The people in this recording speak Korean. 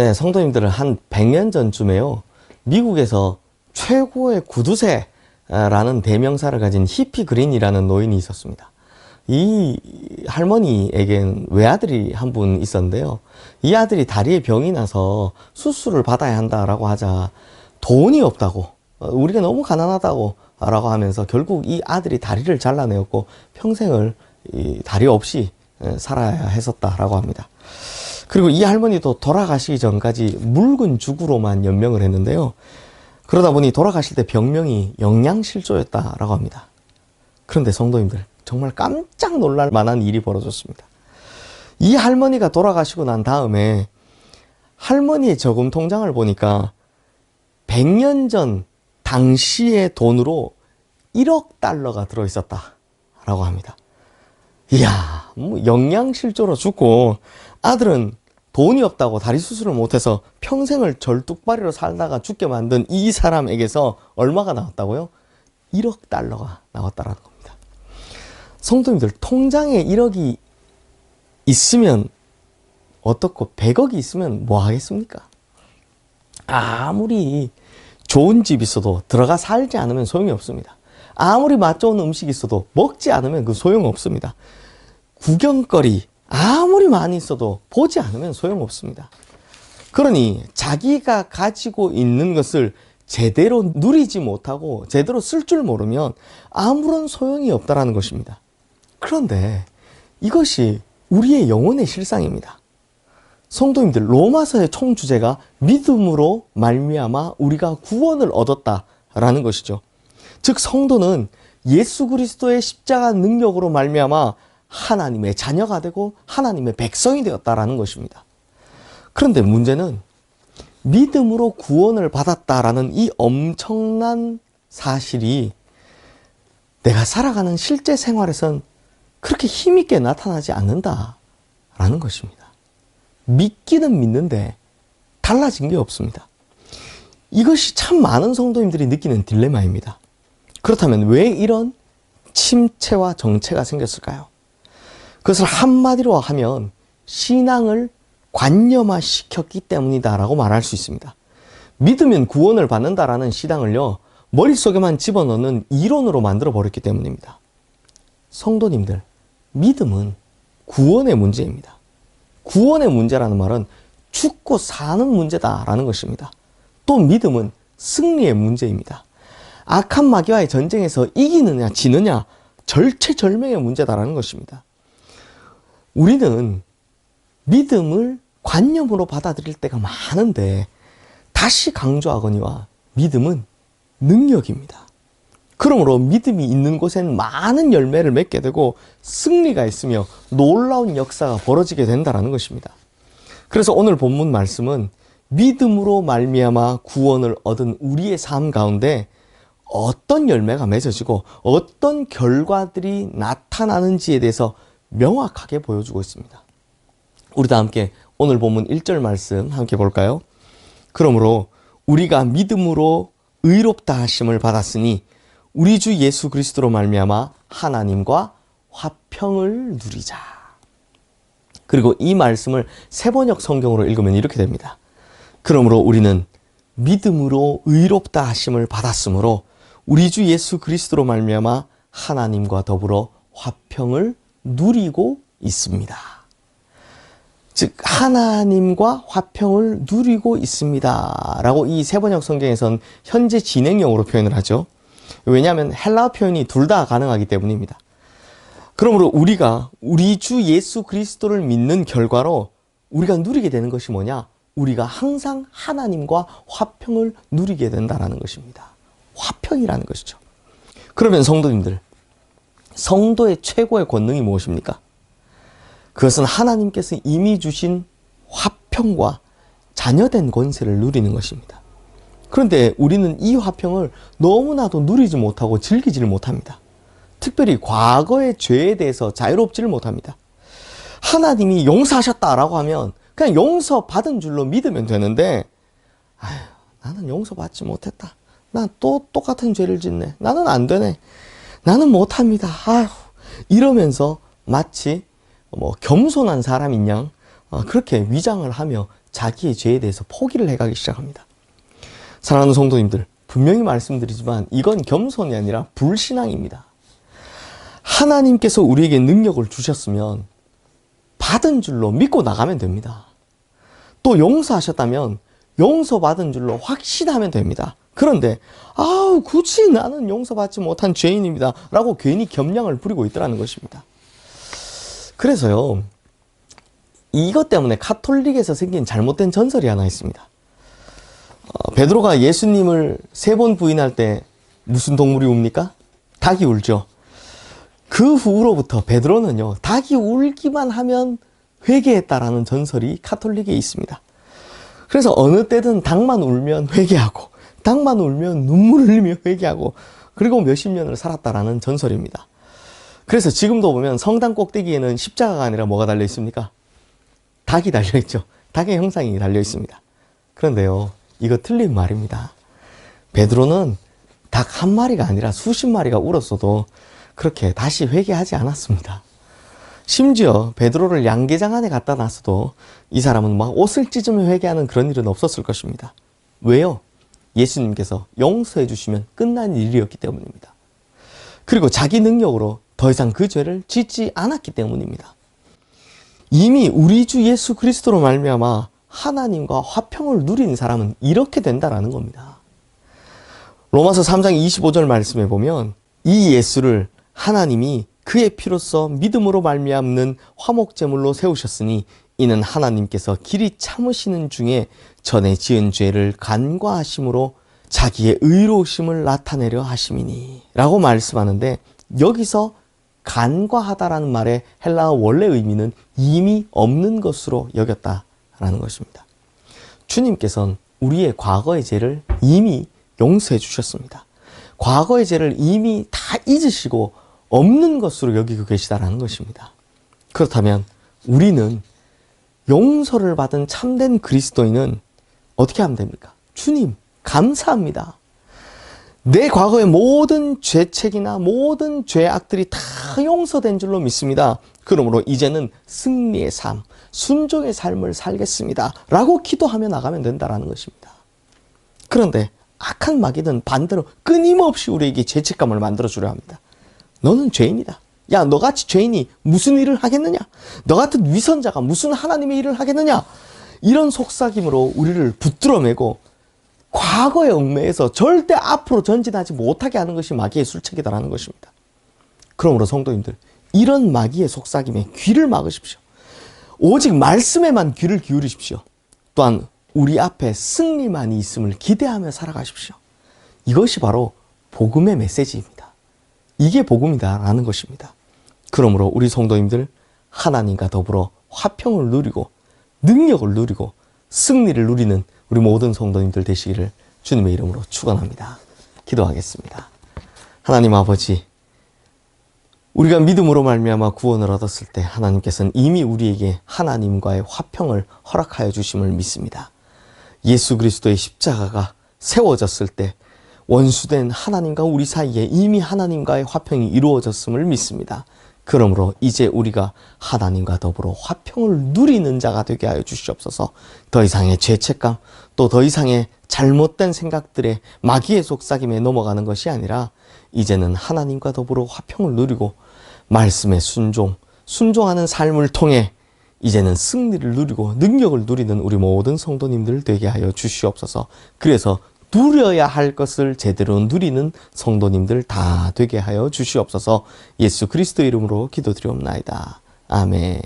네, 성도님들은 한 100년 전쯤에요, 미국에서 최고의 구두쇠라는 대명사를 가진 히피 그린이라는 노인이 있었습니다. 이 할머니에겐 외아들이 한 분 있었는데요, 이 아들이 다리에 병이 나서 수술을 받아야 한다라고 하자 돈이 없다고, 우리가 너무 가난하다고 라고 하면서 결국 이 아들이 다리를 잘라내었고 평생을 이 다리 없이 살아야 했었다라고 합니다. 그리고 이 할머니도 돌아가시기 전까지 묽은 죽으로만 연명을 했는데요, 그러다 보니 돌아가실 때 병명이 영양실조였다라고 합니다. 그런데 성도님들, 정말 깜짝 놀랄 만한 일이 벌어졌습니다. 이 할머니가 돌아가시고 난 다음에 할머니의 저금 통장을 보니까 100년 전 당시의 돈으로 1억 달러가 들어있었다라고 합니다. 이야, 뭐 영양실조로 죽고 아들은 돈이 없다고 다리 수술을 못해서 평생을 절뚝발이로 살다가 죽게 만든 이 사람에게서 얼마가 나왔다고요? 1억 달러가 나왔다라는 겁니다. 성도님들, 통장에 1억이 있으면 어떻고 100억이 있으면 뭐 하겠습니까? 아무리 좋은 집 있어도 들어가 살지 않으면 소용이 없습니다. 아무리 맛 좋은 음식이 있어도 먹지 않으면 그 소용없습니다. 구경거리 아무리 많이 있어도 보지 않으면 소용없습니다. 그러니 자기가 가지고 있는 것을 제대로 누리지 못하고 제대로 쓸 줄 모르면 아무런 소용이 없다라는 것입니다. 그런데 이것이 우리의 영혼의 실상입니다. 성도님들, 로마서의 총 주제가 믿음으로 말미암아 우리가 구원을 얻었다라는 것이죠. 즉 성도는 예수 그리스도의 십자가 능력으로 말미암아 하나님의 자녀가 되고 하나님의 백성이 되었다라는 것입니다. 그런데 문제는 믿음으로 구원을 받았다라는 이 엄청난 사실이 내가 살아가는 실제 생활에선 그렇게 힘있게 나타나지 않는다라는 것입니다. 믿기는 믿는데 달라진 게 없습니다. 이것이 참 많은 성도님들이 느끼는 딜레마입니다. 그렇다면 왜 이런 침체와 정체가 생겼을까요? 그것을 한마디로 하면 신앙을 관념화시켰기 때문이다라고 말할 수 있습니다. 믿으면 구원을 받는다라는 신앙을요, 머릿속에만 집어넣는 이론으로 만들어 버렸기 때문입니다. 성도님들, 믿음은 구원의 문제입니다. 구원의 문제라는 말은 죽고 사는 문제다라는 것입니다. 또 믿음은 승리의 문제입니다. 악한 마귀와의 전쟁에서 이기느냐 지느냐 절체절명의 문제다라는 것입니다. 우리는 믿음을 관념으로 받아들일 때가 많은데 다시 강조하거니와 믿음은 능력입니다. 그러므로 믿음이 있는 곳엔 많은 열매를 맺게 되고 승리가 있으며 놀라운 역사가 벌어지게 된다는 것입니다. 그래서 오늘 본문 말씀은 믿음으로 말미암아 구원을 얻은 우리의 삶 가운데 어떤 열매가 맺어지고 어떤 결과들이 나타나는지에 대해서 명확하게 보여주고 있습니다. 우리 다 함께 오늘 본문 1절 말씀 함께 볼까요? 그러므로 우리가 믿음으로 의롭다 하심을 받았으니 우리 주 예수 그리스도로 말미암아 하나님과 화평을 누리자. 그리고 이 말씀을 세번역 성경으로 읽으면 이렇게 됩니다. 그러므로 우리는 믿음으로 의롭다 하심을 받았으므로 우리 주 예수 그리스도로 말미암아 하나님과 더불어 화평을 누리고 있습니다. 즉 하나님과 화평을 누리고 있습니다 라고 이 세번역 성경에서는 현재 진행형으로 표현을 하죠. 왜냐하면 헬라어 표현이 둘 다 가능하기 때문입니다. 그러므로 우리가 우리 주 예수 그리스도를 믿는 결과로 우리가 누리게 되는 것이 뭐냐? 우리가 항상 하나님과 화평을 누리게 된다는 것입니다. 화평이라는 것이죠. 그러면 성도님들, 성도의 최고의 권능이 무엇입니까? 그것은 하나님께서 이미 주신 화평과 자녀된 권세를 누리는 것입니다. 그런데 우리는 이 화평을 너무나도 누리지 못하고 즐기지를 못합니다. 특별히 과거의 죄에 대해서 자유롭지를 못합니다. 하나님이 용서하셨다라고 하면 그냥 용서받은 줄로 믿으면 되는데, 아휴, 나는 용서받지 못했다. 난 또 똑같은 죄를 짓네. 나는 안 되네. 나는 못합니다. 아휴, 이러면서 마치 겸손한 사람인 양 그렇게 위장을 하며 자기의 죄에 대해서 포기를 해가기 시작합니다. 사랑하는 성도님들, 분명히 말씀드리지만 이건 겸손이 아니라 불신앙입니다. 하나님께서 우리에게 능력을 주셨으면 받은 줄로 믿고 나가면 됩니다. 또 용서하셨다면 용서받은 줄로 확신하면 됩니다. 그런데 굳이 나는 용서받지 못한 죄인입니다 라고 괜히 겸양을 부리고 있더라는 것입니다. 그래서요, 이것 때문에 가톨릭에서 생긴 잘못된 전설이 하나 있습니다. 베드로가 예수님을 3번 부인할 때 무슨 동물이 웁니까? 닭이 울죠. 그 후로부터 베드로는요, 닭이 울기만 하면 회개했다라는 전설이 가톨릭에 있습니다. 그래서 어느 때든 닭만 울면 회개하고, 닭만 울면 눈물을 흘리며 회개하고, 그리고 몇십 년을 살았다라는 전설입니다. 그래서 지금도 보면 성당 꼭대기에는 십자가가 아니라 뭐가 달려 있습니까? 닭이 달려 있죠. 닭의 형상이 달려 있습니다. 그런데요, 이거 틀린 말입니다. 베드로는 닭 한 마리가 아니라 수십 마리가 울었어도 그렇게 다시 회개하지 않았습니다. 심지어 베드로를 양계장 안에 갖다 놨어도 이 사람은 막 옷을 찢으며 회개하는 그런 일은 없었을 것입니다. 왜요? 예수님께서 용서해 주시면 끝난 일이었기 때문입니다. 그리고 자기 능력으로 더 이상 그 죄를 짓지 않았기 때문입니다. 이미 우리 주 예수 그리스도로 말미암아 하나님과 화평을 누린 사람은 이렇게 된다라는 겁니다. 로마서 3장 25절 말씀에 보면 이 예수를 하나님이 그의 피로써 믿음으로 말미암는 화목제물로 세우셨으니 이는 하나님께서 길이 참으시는 중에 전에 지은 죄를 간과하심으로 자기의 의로우심을 나타내려 하심이니 라고 말씀하는데, 여기서 간과하다라는 말의 헬라어 원래 의미는 이미 없는 것으로 여겼다라는 것입니다. 주님께서는 우리의 과거의 죄를 이미 용서해 주셨습니다. 과거의 죄를 이미 다 잊으시고 없는 것으로 여기고 계시다라는 것입니다. 그렇다면 우리는 용서를 받은 참된 그리스도인은 어떻게 하면 됩니까? 주님, 감사합니다. 내 과거의 모든 죄책이나 모든 죄악들이 다 용서된 줄로 믿습니다. 그러므로 이제는 승리의 삶, 순종의 삶을 살겠습니다 라고 기도하며 나가면 된다는 것입니다. 그런데 악한 마귀는 반대로 끊임없이 우리에게 죄책감을 만들어주려 합니다. 너는 죄인이다. 야, 너같이 죄인이 무슨 일을 하겠느냐? 너 같은 위선자가 무슨 하나님의 일을 하겠느냐? 이런 속삭임으로 우리를 붙들어매고 과거의 얽매에서 절대 앞으로 전진하지 못하게 하는 것이 마귀의 술책이다라는 것입니다. 그러므로 성도님들, 이런 마귀의 속삭임에 귀를 막으십시오. 오직 말씀에만 귀를 기울이십시오. 또한 우리 앞에 승리만이 있음을 기대하며 살아가십시오. 이것이 바로 복음의 메시지입니다. 이게 복음이다라는 것입니다. 그러므로 우리 성도님들, 하나님과 더불어 화평을 누리고 능력을 누리고 승리를 누리는 우리 모든 성도님들 되시기를 주님의 이름으로 축원합니다. 기도하겠습니다. 하나님 아버지, 우리가 믿음으로 말미암아 구원을 얻었을 때 하나님께서는 이미 우리에게 하나님과의 화평을 허락하여 주심을 믿습니다. 예수 그리스도의 십자가가 세워졌을 때 원수된 하나님과 우리 사이에 이미 하나님과의 화평이 이루어졌음을 믿습니다. 그러므로 이제 우리가 하나님과 더불어 화평을 누리는 자가 되게 하여 주시옵소서. 더 이상의 죄책감, 또 더 이상의 잘못된 생각들에 마귀의 속삭임에 넘어가는 것이 아니라 이제는 하나님과 더불어 화평을 누리고 말씀에 순종하는 삶을 통해 이제는 승리를 누리고 능력을 누리는 우리 모든 성도님들 되게 하여 주시옵소서. 그래서 누려야 할 것을 제대로 누리는 성도님들 다 되게 하여 주시옵소서. 예수 그리스도 이름으로 기도드리옵나이다. 아멘.